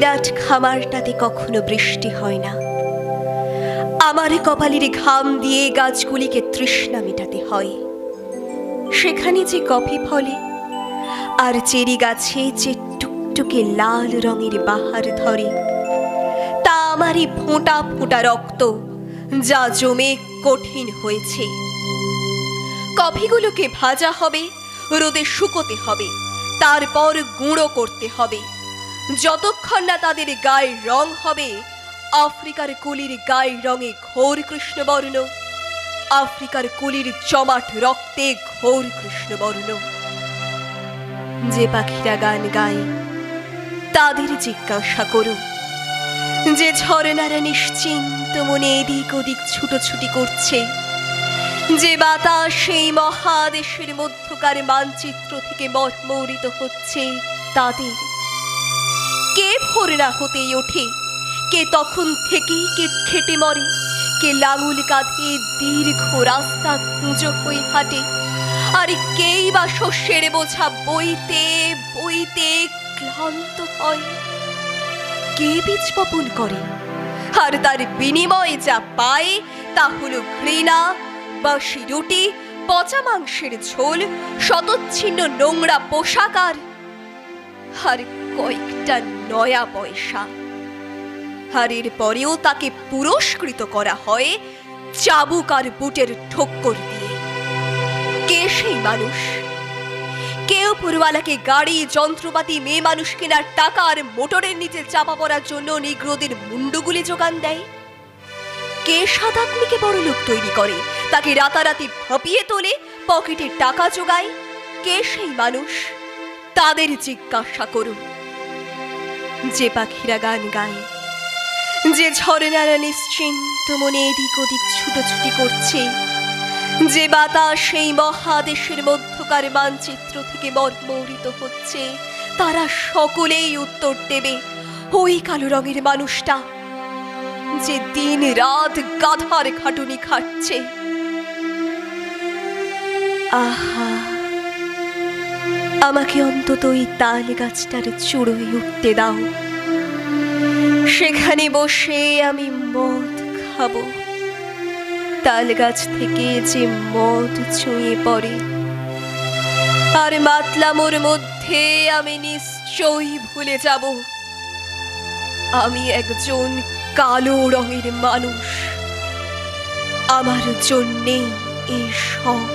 বিরাট খামারটাতে কখনো বৃষ্টি হয় না। আমার কপালের ঘাম দিয়ে গাছগুলিকে তৃষ্ণা মেটাতে হয়। সেখানে যে কফি ফলে আর চেরি গাছে যে টুকটুকে লাল রঙের বাহার ধরে, তা আমারই ফোঁটা ফোঁটা রক্ত, যা জমে কঠিন হয়েছে। কফিগুলোকে ভাজা হবে, রোদে শুকোতে হবে, তারপর গুঁড়ো করতে হবে। যতক্ষণ না তাদের গায়ের রং হবে আফ্রিকার কুলির গায়ের রঙে ঘোর কৃষ্ণবর্ণ, আফ্রিকার কুলির জমাট রক্তে ঘোর কৃষ্ণবর্ণ। যে পাখিরা গান গায় তাদের জিজ্ঞাসা করো, যে ঝরনারা নিশ্চিন্ত মনে এদিক ওদিক ছুটোছুটি করছে, যে বাতাস সেই মহাদেশের মধ্যকার মানচিত্র থেকে মর্মরিত হচ্ছে, তাদের কে ভোর না হতেই ওঠে, কে তখন থেকেই কে খেটে মরে, কে লাঙুল কাঁধে দীর্ঘ রাস্তা কুঁজো হয়ে হাঁটে, আর কেই বা শস্যের বোঝা বইতে বইতে ক্লান্ত হয়। কে বীজ বপন করে আর তার বিনিময়ে যা পায় তা হলো ঘৃণা, বাসি রুটি, পচা মাংসের ঝোল, শতচ্ছিন্ন নোংরা পোশাক আর কয়েকটা নয়া পয়সা। আর এর পরেও তাকে পুরস্কৃত করা হয় চাবুক আর বুটের ঠোক্কর দিয়ে। কে সেই মানুষ? কেউ পুরওয়ালাকে গাড়ি, যন্ত্রপাতি, মেয়ে মানুষ কেনার টাকা আর মোটরের নিচে চাপা পড়ার জন্য নিগ্রোদের মুন্ডুগুলি যোগান দেয়? কে সাদাত্মীকে বড় লোক তৈরি করে, তাকে রাতারাতি ভাপিয়ে তোলে, পকেটে টাকা জোগায়? কে সেই মানুষ? তাদের জিজ্ঞাসা করুন। যে পাখিরা গান গায়, যে ঝরনারা নিশ্চিন্ত মনে এদিক ওদিক ছুটোছুটি করছে, যে বাতাস সেই মহাদেশের মধ্যকার মানচিত্র থেকে মর্মরিত হচ্ছে, তারা সকলেই উত্তর দেবে ওই কালো রঙের মানুষটা যে দিন রাত গাধার খাটুনি খাচ্ছে। আহা, আমাকে অন্তত ওই তাল গাছটার চূড়োয় উঠতে দাও। সেখানে বসে আমি মদ খাবো। তাল গাছ থেকে যে মদ ছুঁয়ে পড়ে, আর মাতলামোর মধ্যে আমি নিশ্চয়ই ভুলে যাব আমি একজন কালো রঙের মানুষ। আমার জন্যেই এই সব।